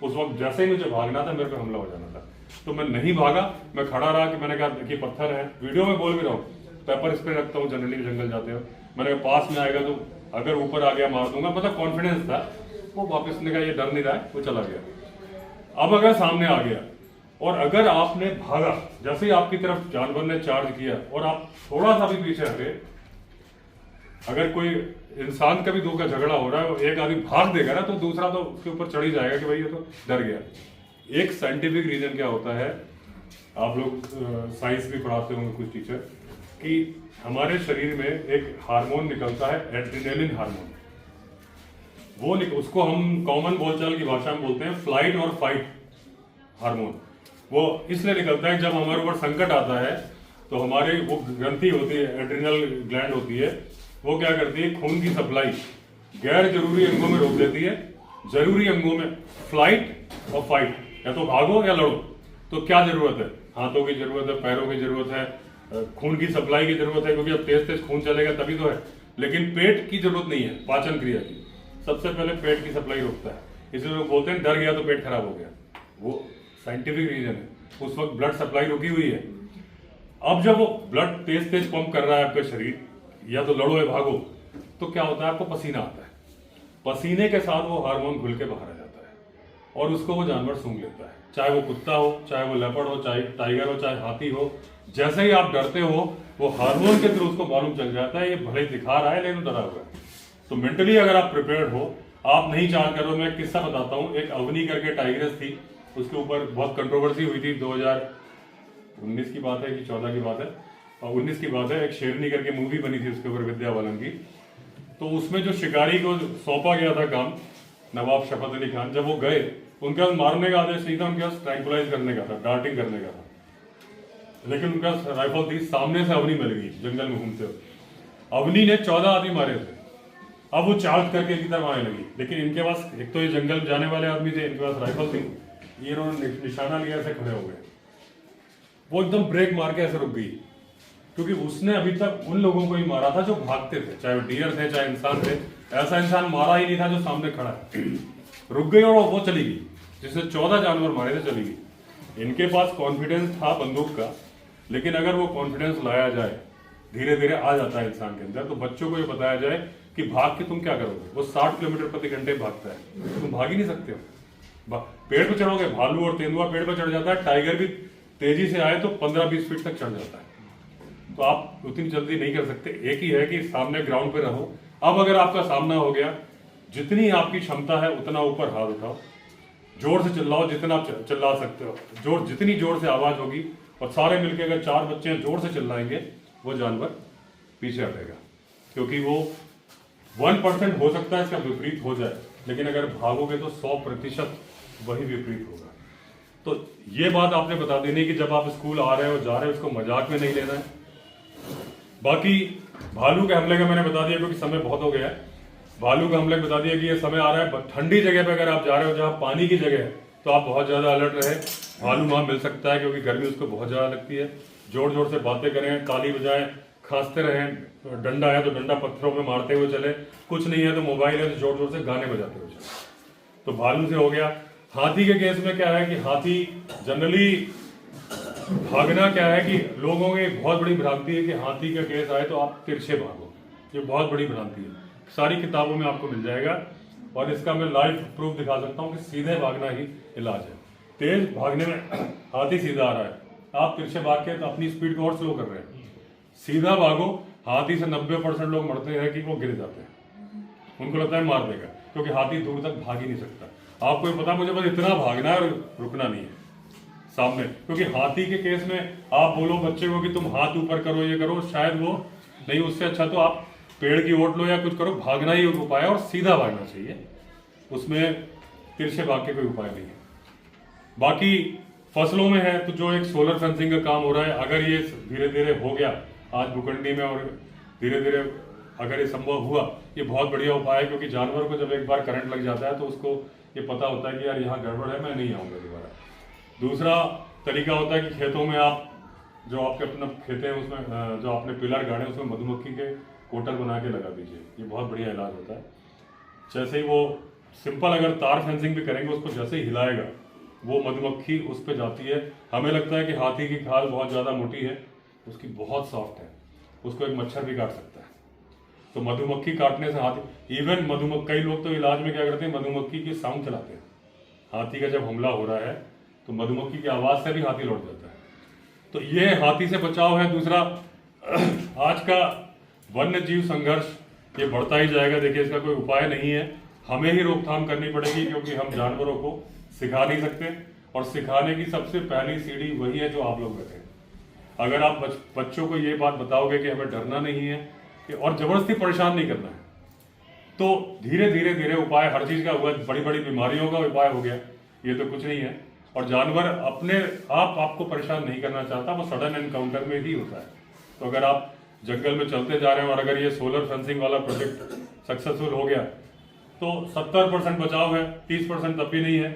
उस वक्त जैसे ही मुझे भागना था, मेरे पे हमला हो जाना था, तो मैं नहीं भागा, मैं खड़ा रहा कि मैंने कहा देखिए पत्थर है, वीडियो में बोल भी रहा हूँ, पेपर स्प्रे रखता हूँ जनरली जंगल जाते हो, मैंने कहा पास में आएगा तो अगर ऊपर आ गया मार दूंगा, मतलब कॉन्फिडेंस था। वो वापस ने कहा ये डर नहीं रहा है, वो चला गया। अब अगर सामने आ गया और अगर आपने भागा, जैसे ही आपकी तरफ जानवर ने चार्ज किया और आप थोड़ा सा भी पीछे हटे, अगर कोई इंसान का भी दो का झगड़ा हो रहा है, एक आदमी भाग देगा ना तो दूसरा तो उसके ऊपर चढ़ ही जाएगा कि भाई ये तो डर गया। एक साइंटिफिक रीजन क्या होता है, आप लोग साइंस भी पढ़ाते होंगे कुछ टीचर, कि हमारे शरीर में एक हार्मोन निकलता है एड्रेनलिन हार्मोन। उसको हम कॉमन बोलचाल की भाषा में बोलते हैं फ्लाइट और फाइट हार्मोन। वो इसलिए निकलता है जब हमारे ऊपर संकट आता है तो हमारे वो ग्रंथि होती है, एड्रिनल ग्लैंड होती है, वो क्या करती है, खून की सप्लाई गैर जरूरी अंगों में रोक देती है, जरूरी अंगों में फ्लाइट और फाइट, या तो भागो या लड़ो। तो क्या जरूरत है, हाथों की जरूरत है, पैरों की जरूरत है, खून की सप्लाई की जरूरत है, क्योंकि अब तेज तेज खून चलेगा तभी तो है। लेकिन पेट की जरूरत नहीं है पाचन क्रिया की, सबसे पहले पेट की सप्लाई रोकता है। इसलिए लोग बोलते हैं डर गया तो पेट खराब हो गया, वो साइंटिफिक रीजन है। उस वक्त ब्लड सप्लाई रुकी हुई है। अब जब वो ब्लड तेज तेज पंप कर रहा है आपका शरीर, या तो लड़ो या भागो, तो क्या होता है, आपको पसीना आता है। पसीने के साथ वो हार्मोन घुल के बाहर आ जाता है और उसको वो जानवर सूंघ लेता है, चाहे वो कुत्ता हो, चाहे वो लेपर्ड हो, चाहे टाइगर हो, चाहे हाथी हो। जैसे ही आप डरते हो वो हार्मोन के थ्रू उसको मालूम चल जाता है ये भले दिखा रहा है लेकिन डरा हुआ है। तो मेंटली अगर आप प्रिपेयर्ड हो, आप नहीं चाह करो। मैं किस्सा बताता हूँ, एक अवनी करके टाइग्रेस थी, उसके ऊपर बहुत कंट्रोवर्सी हुई थी। 2019 की बात है कि 14 की बात है, और 19 की बात है। एक शेरनी करके मूवी बनी थी उसके ऊपर, विद्या बालन की। तो उसमें जो शिकारी को सौंपा गया था काम, नवाब शफकत अली खान, जब वो गए उनके पास मारने का आदेश नहीं था, उनके पास ट्रैंकुलाइज करने का था, डार्टिंग करने का था। लेकिन उनका राइफल थी, सामने से अवनी मिल गई जंगल में घूमते हुए। अवनी ने 14 आदमी मारे थे। अब वो चार्ज करके इनकी तरफ आने लगी, लेकिन इनके पास एक तो ये जंगल जाने वाले आदमी थे, इनके पास राइफल थी, ये इन्होंने निशाना लिया, ऐसे खड़े हो गए। वो एकदम ब्रेक मार के ऐसे रुक गई, क्योंकि उसने अभी तक उन लोगों को ही मारा था जो भागते थे, चाहे वो डियर थे चाहे इंसान थे। ऐसा इंसान मारा ही नहीं था जो सामने खड़ा है। रुक गई और वो चली गई, जिसने 14 जानवर मारे थे, चली गई। इनके पास कॉन्फिडेंस था बंदूक का, लेकिन अगर वो कॉन्फिडेंस लाया जाए, धीरे धीरे आ जाता है इंसान के अंदर। तो बच्चों को ये बताया जाए कि भाग के तुम क्या करोगे। वो 60 किलोमीटर प्रति घंटे भागता है, तुम भाग ही नहीं सकते हो। पेड़ पे चढ़ोगे, भालू और तेंदुआ पेड़ पे चढ़ जाता है, टाइगर भी तेजी से आए तो 15-20 फीट तक चढ़ जाता है। तो आप उतनी जल्दी नहीं कर सकते। एक ही है कि सामने ग्राउंड पे रहो। अब अगर आपका सामना हो गया, जितनी आपकी क्षमता है उतना ऊपर हाथ उठाओ, जोर से चिल्लाओ जितना आप चिल्ला सकते हो। जितनी जोर से आवाज होगी, और सारे मिलकर अगर 4 बच्चे जोर से चिल्लाएंगे, वो जानवर पीछे हटेगा। क्योंकि वो 1% हो सकता है इसका विपरीत हो जाए, लेकिन अगर भागोगे तो 100% वही विपरीत होगा। तो ये बात आपने बता देनी कि जब आप स्कूल आ रहे हो, जा रहे हो, उसको मजाक में नहीं लेना है। बाकी भालू के हमले का मैंने बता दिया, क्योंकि समय बहुत हो गया है। भालू के हमले बता दिया कि ये समय आ रहा है। ठंडी जगह पे अगर आप जा रहे हो जहाँ पानी की जगह है, तो आप बहुत ज्यादा अलर्ट रहे। भालू वहां मिल सकता है, क्योंकि गर्मी उसको बहुत ज्यादा लगती है। जोर जोर से बातें करें, ताली बजाएं, खांसते रहें। डंडा है तो डंडा पत्थरों में मारते हुए चले, कुछ नहीं है तो मोबाइल है तो जोर जोर से गाने बजाते हुए चले। तो भालू से हो गया। हाथी के केस में क्या है कि हाथी जनरली भागना क्या है कि लोगों की बहुत बड़ी भ्रांति है कि हाथी का केस आए तो आप तिरछे भागो। ये बहुत बड़ी भ्रांति है, सारी किताबों में आपको मिल जाएगा। और इसका मैं लाइव प्रूफ दिखा सकता हूँ कि सीधे भागना ही इलाज है। तेज भागने में हाथी सीधा आ रहा है, आप तिरछे भाग के तो अपनी स्पीड को और स्लो कर रहे हैं। सीधा भागो, हाथी से 90% लोग मरते हैं कि वो गिर जाते हैं, उनको लगता है मार देगा, क्योंकि हाथी दूर तक भाग ही नहीं सकता। आपको ये पता, मुझे बस इतना भागना है और रुकना नहीं है सामने। क्योंकि हाथी के केस में आप बोलो बच्चे को कि तुम हाथ ऊपर करो, ये करो, शायद वो नहीं। उससे अच्छा तो आप पेड़ की ओट लो या कुछ करो, भागना ही उपाय है और सीधा भागना चाहिए, उसमें तिरछे भाग के कोई उपाय नहीं है। बाकी फसलों में है तो जो एक सोलर फेंसिंग का काम हो रहा है, अगर ये धीरे धीरे हो गया आज भूखंडी में, और धीरे धीरे अगर ये संभव हुआ, ये बहुत बढ़िया उपाय है। क्योंकि जानवर को जब एक बार करंट लग जाता है तो उसको ये पता होता है कि यार यहाँ गड़बड़ है, मैं नहीं आऊँगा दोबारा। दूसरा तरीका होता है कि खेतों में आप जो आपके अपना खेत हैं उसमें जो आपने पिलर गाड़े उसमें मधुमक्खी के कोटर बना के लगा दीजिए, ये बहुत बढ़िया इलाज होता है। जैसे ही वो सिंपल अगर तार फेंसिंग भी करेंगे, उसको जैसे ही हिलाएगा वो मधुमक्खी उस पर जाती है। हमें लगता है कि हाथी की खाल बहुत ज़्यादा मोटी है, उसकी बहुत सॉफ्ट है, उसको एक मच्छर भी काट सकता है। तो मधुमक्खी काटने से हाथी, इवन कई लोग तो इलाज में क्या करते हैं, मधुमक्खी की साउंड चलाते हैं। हाथी का जब हमला हो रहा है तो मधुमक्खी की आवाज़ से भी हाथी लौट जाता है। तो ये हाथी से बचाव है। दूसरा, आज का वन्य जीव संघर्ष ये बढ़ता ही जाएगा। देखिए इसका कोई उपाय नहीं है, हमें ही रोकथाम करनी पड़ेगी, क्योंकि हम जानवरों को सिखा नहीं सकते और सिखाने की सबसे पहली सीढ़ी वही है जो आप लोग बैठे। अगर आप बच्चों को ये बात बताओगे कि हमें डरना नहीं है कि और जबरदस्ती परेशान नहीं करना है, तो धीरे धीरे धीरे उपाय हर चीज का हुआ। बड़ी बड़ी बीमारियों का उपाय हो गया, ये तो कुछ नहीं है। और जानवर अपने आप आपको परेशान नहीं करना चाहता, वो सडन एनकाउंटर में ही होता है। तो अगर आप जंगल में चलते जा रहे हैं और अगर ये सोलर फेंसिंग वाला प्रोजेक्ट सक्सेसफुल हो गया तो 70% बचाव है, 30% तब भी नहीं है,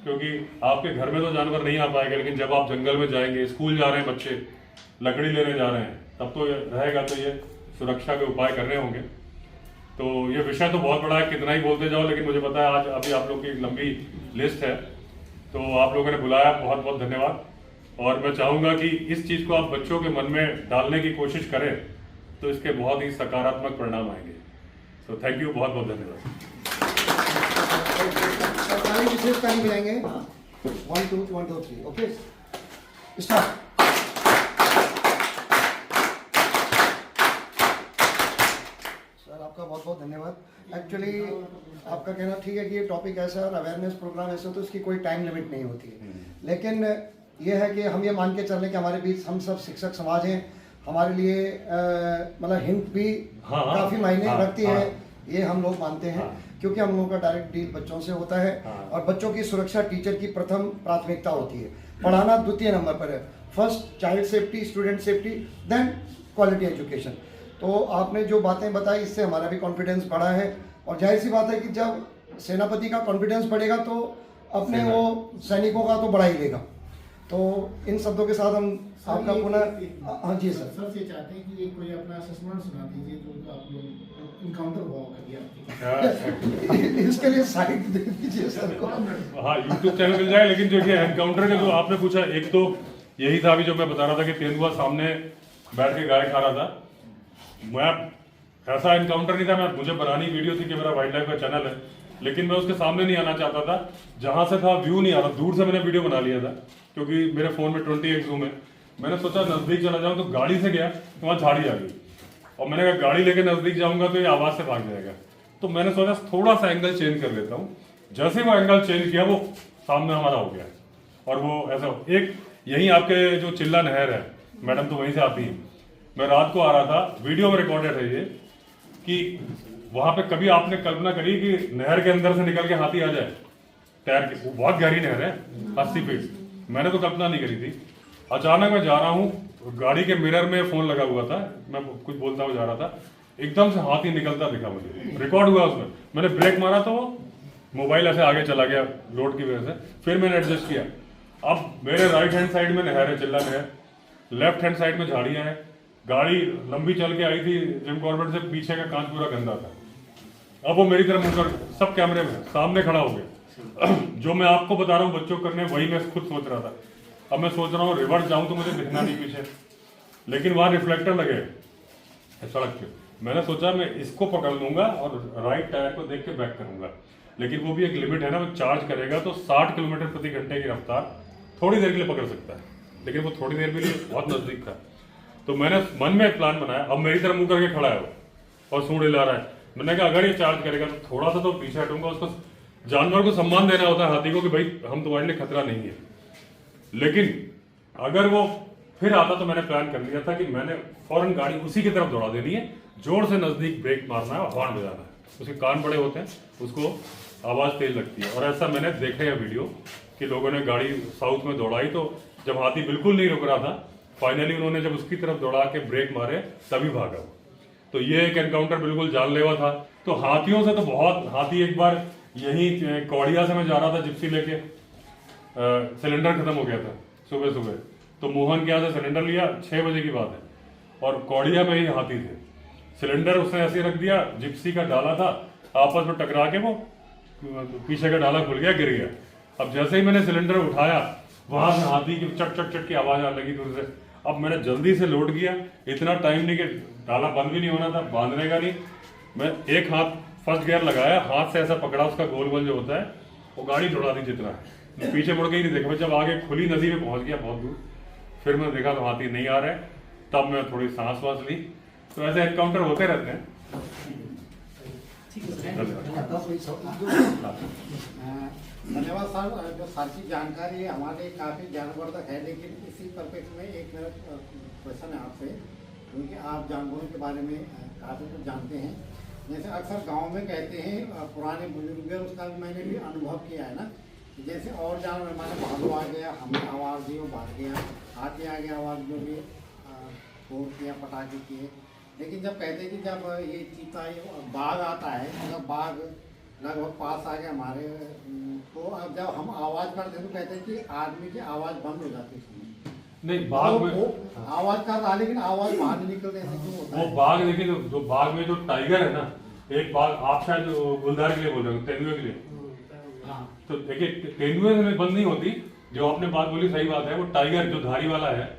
क्योंकि आपके घर में तो जानवर नहीं आ पाएगा, लेकिन जब आप जंगल में जाएंगे, स्कूल जा रहे हैं बच्चे, लकड़ी लेने जा रहे हैं, तब तो ये रहेगा। तो ये सुरक्षा के उपाय करने होंगे। तो ये विषय तो बहुत बड़ा है, कितना ही बोलते जाओ, लेकिन मुझे पता है आज अभी आप लोग की लंबी लिस्ट है, तो आप लोगों ने बुलाया, बहुत बहुत धन्यवाद। और मैं चाहूंगा कि इस चीज को आप बच्चों के मन में डालने की कोशिश करें, तो इसके बहुत ही सकारात्मक परिणाम आएंगे। तो थैंक यू, बहुत बहुत धन्यवाद। सरकारी विशेष टाइम मिलेंगे 1 2 1 2 3 ओके स्टार्ट। सर आपका बहुत बहुत धन्यवाद। एक्चुअली आपका कहना ठीक है कि ये टॉपिक ऐसा है और अवेयरनेस प्रोग्राम ऐसा, तो इसकी कोई टाइम लिमिट नहीं होती है। लेकिन ये है कि हम ये मान के चल रहे कि हमारे बीच हम सब शिक्षक समाज हैं, हमारे लिए मतलब हिंट भी काफी मायने रखती है, ये हम लोग मानते हैं। क्योंकि हम लोगों का डायरेक्ट डील बच्चों से होता है और बच्चों की सुरक्षा टीचर की प्रथम प्राथमिकता होती है। पढ़ाना द्वितीय नंबर पर है, first child safety, student safety, then quality education. तो आपने जो बातें बताई इससे हमारा भी कॉन्फिडेंस बढ़ा है, और जाहिर सी बात है कि जब सेनापति का कॉन्फिडेंस बढ़ेगा तो अपने वो सैनिकों का तो बढ़ा ही देगा। तो इन शब्दों के साथ हम आपका पुनः हाँ जी सर। सर ये चाहते हैं कि कोई अपना असेसमेंट सुना दीजिए जो आप लोग इनकाउंटर हुआ होगा इसके लिए साइट दे दीजिए सर को। हाँ, यूट्यूब चैनल मिल जाए। लेकिन जो ये एनकाउंटर का जो आपने पूछा, एक तो यही था अभी जो मैं बता रहा था कि तेंदुआ सामने बैठ के गाय खा रहा था। मैं ऐसा एनकाउंटर नहीं था, मुझे बनानी वीडियो थी कि मेरा वाइल्ड लाइफ का चैनल है, लेकिन मैं उसके सामने नहीं आना चाहता था। जहां से था व्यू नहीं आ रहा, दूर से मैंने वीडियो बना लिया था, क्योंकि मेरे फोन में 20x जूम है। मैंने सोचा नजदीक चला जाऊं, तो गाड़ी से गया तो वहां झाड़ी आ गई, और मैंने कहा गाड़ी लेके नजदीक जाऊंगा तो ये आवाज से भाग जाएगा। तो मैंने सोचा थोड़ा सा एंगल चेंज कर लेता हूँ। जैसे वो एंगल चेंज किया, वो सामने हमारा हो गया। और वो ऐसा एक यही आपके जो चिल्ला नहर है, मैडम तो वहीं से आती है। मैं रात को आ रहा था, वीडियो में रिकॉर्डेड है ये, कि वहां पे कभी आपने कल्पना करी कि नहर के अंदर से निकल के हाथी आ जाए तैर के? वो बहुत गहरी नहर है, 80 फीट। मैंने तो कल्पना नहीं करी थी। अचानक मैं जा रहा हूँ, गाड़ी के मिरर में फोन लगा हुआ था, मैं कुछ बोलता हुआ जा रहा था, एकदम से हाथी निकलता दिखा मुझे, रिकॉर्ड हुआ उसमें। मैंने ब्रेक मारा तो वो मोबाइल ऐसे आगे चला गया लोड की वजह से। फिर मैंने एडजस्ट किया। अब मेरे राइट हैंड साइड में नहर है, चिल्ला नहर, लेफ्ट हैंड साइड में झाड़ियां हैं। गाड़ी लंबी चल के आई थी जिम कॉर्बेट से, पीछे का कांच पूरा गंदा था। अब वो मेरी तरफ मुड़कर, सब कैमरे में सामने खड़ा हो गया। जो मैं आपको बता रहा हूँ बच्चों करने, वही मैं खुद सोच रहा था। अब मैं सोच रहा हूँ रिवर्स जाऊं तो मुझे दिखना नहीं पीछे, लेकिन वहां रिफ्लेक्टर लगे सड़क पे। मैंने सोचा मैं इसको पकड़ लूंगा और राइट टायर को देख के बैक करूंगा, लेकिन वो भी एक लिमिट है ना, वो चार्ज करेगा तो 60 किलोमीटर प्रति घंटे की रफ्तार थोड़ी देर के लिए पकड़ सकता है, लेकिन वो थोड़ी देर के लिए बहुत नजदीक था। तो मैंने मन में एक प्लान बनाया। अब मेरी तरफ मुंह करके खड़ा है वो और सूंड हिला रहा है। मैंने कहा अगर ये चार्ज करेगा तो थोड़ा सा तो पीछे हटूंगा। उसको जानवर को सम्मान देना होता है हाथी को कि भाई हम तुम्हारे लिए खतरा नहीं है। लेकिन अगर वो फिर आता तो मैंने प्लान कर लिया था कि मैंने फौरन गाड़ी उसी की तरफ दौड़ा देनी है, जोर से नजदीक ब्रेक मारना है और हॉर्न बजाना है। उसके कान बड़े होते हैं, उसको आवाज तेज लगती है। और ऐसा मैंने देखा है वीडियो कि लोगों ने गाड़ी साउथ में दौड़ाई, तो जब हाथी बिल्कुल नहीं रुक रहा था, फाइनली उन्होंने जब उसकी तरफ दौड़ा के ब्रेक मारे तभी भागा। तो ये एक एनकाउंटर बिल्कुल जानलेवा था। तो हाथियों से तो बहुत, हाथी एक बार यही कौड़िया से मैं जा रहा था जिप्सी लेके, सिलेंडर खत्म हो गया था सुबह सुबह, तो मोहन के यहाँ से सिलेंडर लिया, 6 बजे की बात है, और कौड़िया में ही हाथी थे। सिलेंडर उसने ऐसे रख दिया, जिप्सी का डाला था, आपस में टकरा के वो पीछे का डाला खुल गया, गिर गया। अब जैसे ही मैंने सिलेंडर उठाया, वहां से हाथी की चट चट चट की आवाज आने लगी दूर से। अब मैंने जल्दी से लोड किया, इतना टाइम नहीं कि डाला बंद भी नहीं होना था, बांधने का नहीं। मैं एक हाथ फर्स्ट गियर लगाया, हाथ से ऐसा पकड़ा, उसका गोल गोल जो होता है, वो गाड़ी दौड़ा दी जितना है। पीछे मुड़ के ही नहीं देखा। मैं जब आगे खुली नदी में पहुंच गया बहुत दूर, फिर मैं देखा तो हाथी नहीं आ रहा है। तब मैं थोड़ी सांस वास ली। तो ऐसे एनकाउंटर होते रहते हैं। धन्यवाद सर। जो सर की जानकारी है हमारे काफ़ी ज्ञानवर्धक है, लेकिन इसी परिप्रेक्ष्य में एक मेरा क्वेश्चन है आपसे, क्योंकि आप जानवरों के बारे में काफ़ी कुछ जानते हैं। जैसे अक्सर गांव में कहते हैं पुराने बुजुर्ग, उसका भी मैंने भी अनुभव किया है ना, जैसे और जानवर हमारे भालू आ गया, हमने आवाज़ दी वो भाग गया, हाथी आ गया आवाज़ जो भी फोड़ किया, पटाखे किए। लेकिन जब कहते हैं कि जब ये चीता बाघ आता है, जब बाघ लगभग पास आ गया हमारे, तो अब जब हम आवाज़ करते हैं तो कहते हैं कि आदमी की आवाज़ बंद हो जाती है। नहीं, बाघ में आवाज़ कर रहा लेकिन आवाज़ बाहर नहीं निकलते, ऐसे क्यों होता है? वो बाघ देखिए, जो बाघ में जो टाइगर है ना, एक बाघ आप शायद गुलदार के लिए बोल रहे हो, तेंदुए के लिए, तो देखिए तेंदुए में बंद नहीं होती। जो आपने बात बोली सही बात है, वो टाइगर जो धारी वाला है,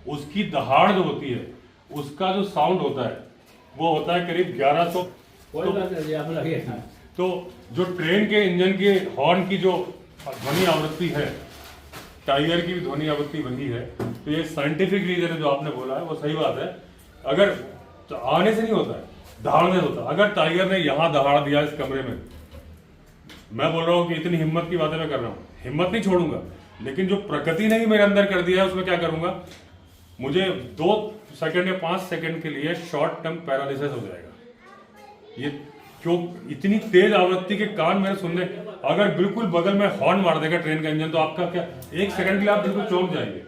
उसकी दहाड़ जो होती है, उसका जो साउंड होता है वो होता है करीब 1100। तो जो ट्रेन के इंजन के हॉर्न की जो ध्वनि आवृत्ति है, टाइगर की भी ध्वनि आवृत्ति वही है। तो ये साइंटिफिक रीजन है जो आपने बोला है, वो सही बात है। अगर तो आने से नहीं होता है, दहाड़ने से होता है। अगर टाइगर ने यहाँ दहाड़ दिया इस कमरे में, मैं बोल रहा हूँ कि इतनी हिम्मत की बातें मैं कर रहा हूँ, हिम्मत नहीं छोड़ूंगा, लेकिन जो प्रकृति ने ही मेरे अंदर कर दिया है उसमें क्या करूंगा, मुझे 2 सेकंड या 5 सेकंड के लिए शॉर्ट टर्म पैरालिसिस हो जाएगा। ये क्यों, इतनी तेज आवृत्ति के कान मेरे सुनने, अगर बिल्कुल बगल में हॉर्न मार देगा ट्रेन का इंजन, तो आपका क्या 1 सेकंड के लिए आप बिल्कुल चौंक जाएंगे।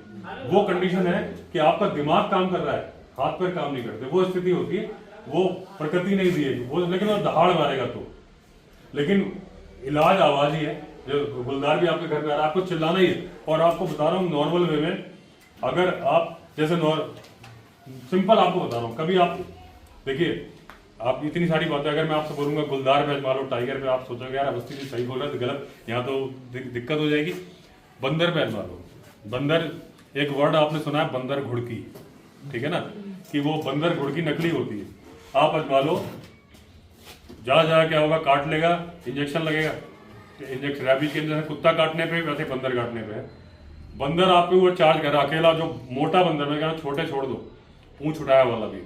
वो कंडीशन है कि आपका दिमाग काम कर रहा है, हाथ पैर काम नहीं करते, वो स्थिति होती है। वो प्रकृति नहीं दी है वो, लेकिन वो दहाड़ मारेगा तो। लेकिन इलाज आवाज ही है। जो गुलदार भी आपके घर पे आ रहा है, आपको चिल्लाना ही है। और आपको बता रहा हूँ नॉर्मल वे में, अगर आप जैसे सिंपल आपको बता रहा हूँ, कभी आप देखिए, आप इतनी सारी बातें अगर मैं आपसे बोलूंगा गुलदार पे आजमा लो, टाइगर पे, आप सोचोगे यार अवस्थी जी सही बोल रहा है, तो गलत, यहाँ तो दिक्कत हो जाएगी। बंदर पे आजमा लो। बंदर, एक वर्ड आपने सुना है बंदर घुड़की, ठीक है ना, कि वो बंदर घुड़की नकली होती है। आप आजमा लो, जा क्या होगा, काट लेगा, इंजेक्शन लगेगा, इंजेक्शन रैबीज के इंजेक्शन कुत्ता काटने पे, वैसे बंदर काटने पे है। बंदर आपके ऊपर चार्ज कर रहा, अकेला जो मोटा बंदर, मैं कहा छोटे छोड़ दो, पूंछ उठाया वाला भी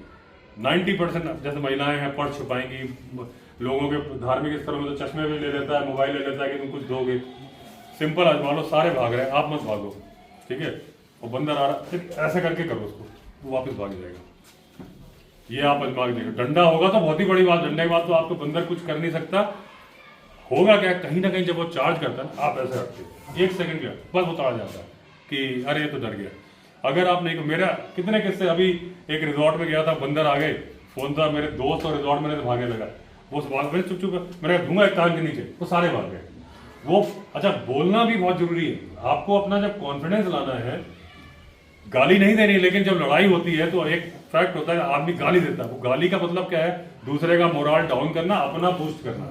90% जैसे महिलाएं हैं पर्स छुपाएंगी, लोगों के धार्मिक स्थलों में तो चश्मे भी ले लेता है, मोबाइल ले लेता है कि तुम कुछ दोगे। सिंपल आजमा लो, सारे भाग रहे हैं, आप मत भागो, ठीक है। और बंदर आ रहा, सिर्फ ऐसे करके करो उसको, वो वापस भाग जाएगा। ये आप आजमा के देखो। डंडा होगा तो बहुत ही बड़ी बात, डंडे के बाद तो आपको बंदर कुछ कर नहीं सकता। होगा क्या, कहीं ना कहीं जब वो चार्ज करता है, आप ऐसे रखते हो 1 सेकंड के बस वो ताड़ जाता है कि अरे ये तो डर गया। अगर आप नहीं, मेरा कितने किस्से, अभी एक रिजॉर्ट में गया था, बंदर आ गए, फोन था मेरे दोस्त और रिजॉर्ट में भागने लगा, वो भाग गए चुप चुप, मैंने धूंगा एक कान के नीचे, वो सारे भाग गए। वो अच्छा, बोलना भी बहुत जरूरी है। आपको अपना जब कॉन्फिडेंस लाना है, गाली नहीं देनी, लेकिन जब लड़ाई होती है तो एक फैक्ट होता है, आदमी गाली देता है। वो गाली का मतलब क्या है, दूसरे का मोरल डाउन करना, अपना बूस्ट करना।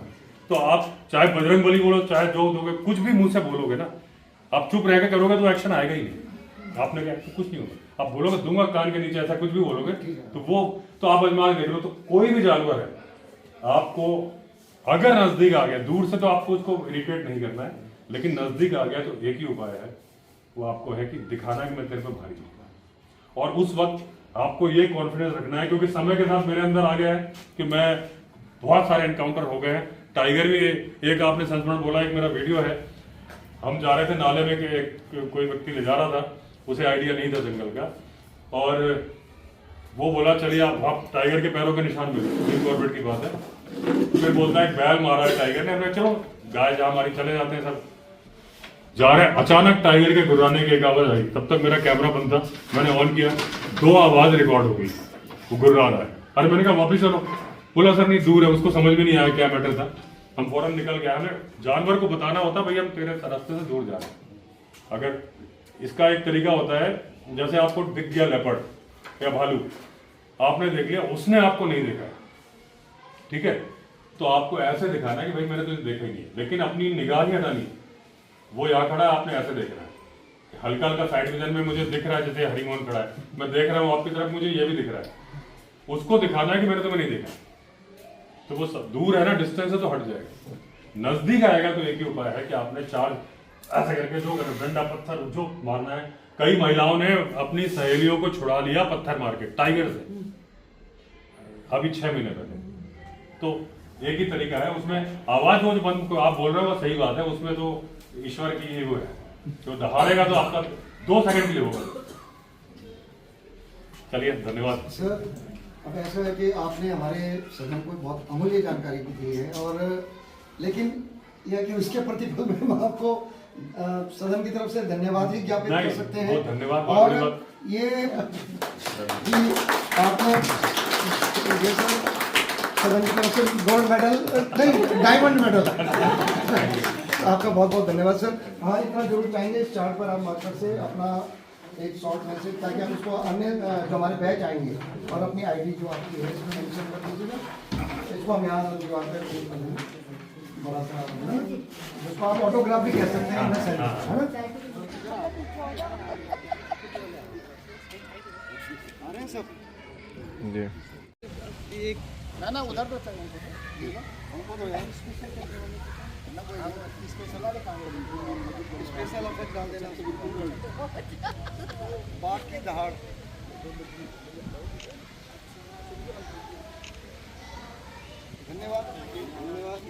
तो आप चाहे बजरंगबली बोलो, चाहे जो दोगे, कुछ भी मुंह से बोलोगे ना, आप चुप रह के करोगे तो एक्शन आएगा ही नहीं। आपने क्या, कुछ नहीं होगा। आप बोलोगे दूंगा कान के नीचे, ऐसा कुछ भी बोलोगे तो वो, तो आप आजमा के देख लो। तो कोई भी जानवर है, आपको अगर नजदीक आ गया, दूर से तो आपको उसको इरिटेट नहीं करना है, लेकिन नजदीक आ गया तो एक ही उपाय है, वो आपको है कि दिखाना कि मैं तेरे पे भारी हूं। और उस वक्त आपको ये कॉन्फिडेंस रखना है, क्योंकि समय के साथ मेरे अंदर आ गया है कि मैं बहुत सारे एनकाउंटर हो गए हैं। टाइगर भी, एक आपने संस्मरण बोला, एक मेरा वीडियो है, हम जा रहे थे नाले में कि कोई व्यक्ति ले जा रहा था, उसे आइडिया नहीं था जंगल का, और वो बोला चलिए आप टाइगर के पैरों के निशान मिले, कॉर्बेट की बात है। फिर बोलता है बैल मारा है टाइगर ने, हमने चलो गाय जहाँ हमारी चले जाते हैं, सब जा रहे हैं। अचानक टाइगर के गुर्राने की एक आवाज आई, तब तक मेरा कैमरा बंद था, मैंने ऑन किया, 2 आवाज रिकॉर्ड हो गई, वो गुर्रा रहा है। अरे मैंने कहा वापिस चलो, बोला सर नहीं दूर है, उसको समझ में नहीं आया क्या मैटर था। हम फौरन निकल गए। हमें जानवर को बताना होता भाई हम तेरे रास्ते से दूर जा रहे हैं। अगर इसका एक तरीका होता है, जैसे आपको दिख गया लेपर्ड या भालू, आपने देख लिया, उसने आपको नहीं देखा, ठीक है, तो आपको ऐसे दिखाना है कि भाई मैंने तुझे देखा ही नहीं, लेकिन अपनी निगाह नहीं हटानी। वो यहाँ खड़ा है, आपने ऐसे देखना है, हल्का हल्का साइड विजन में मुझे दिख रहा है, जैसे हरिमोहन खड़ा है, मैं देख रहा हूँ आपकी तरफ, मुझे ये भी दिख रहा है, उसको दिखाना है कि मैंने तुम्हें नहीं देखा। तो वो दूर है ना, डिस्टेंस है तो हट जाएगा। नजदीक आएगा तो एक ही उपाय है कि आपने चार्ज ऐसा करके जो डंडा पत्थर जो मारना है। कई महिलाओं ने अपनी सहेलियों को छुड़ा लिया पत्थर मार के टाइगर से, अभी 6 महीने पहले। तो एक ही तरीका है उसमें। आवाज वो जो बंद को आप बोल रहे हो वो सही बात है, उसमें तो ईश्वर की वो है, जो दहाड़ेगा तो आपका 2 सेकंड के लिए होगा। चलिए धन्यवाद सर। अब ऐसा है कि आपने हमारे सदन को बहुत अमूल्य जानकारी भी दी है, और लेकिन यह कि उसके प्रतिफल में हम आपको सदन की तरफ से धन्यवाद ही ज्ञापित कर सकते हैं। बहुत धन्यवाद। और ये कि आपने ये सर सदन की तरफ से गोल्ड मेडल नहीं डायमंड मेडल आपका बहुत बहुत धन्यवाद सर। हाँ, इतना जरूर चाहेंगे इस चार्ट पर आप मार्कर से अपना एक शॉर्ट मैसेज, ताकि हम उसको अन्य जो हमारे बैच आएंगे और अपनी आईडी जो आपकी है इसमें मेंशन कर दीजिएगा। इसको हम यहाँ दीवार पर बड़ा सा है ना, जिसको आप ऑटोग्राफ भी कह सकते हैं है ना। जी ना उधर तो हमको तो यार स्पेशल ऑफर डाल देना बात की दहाड़। धन्यवाद धन्यवाद।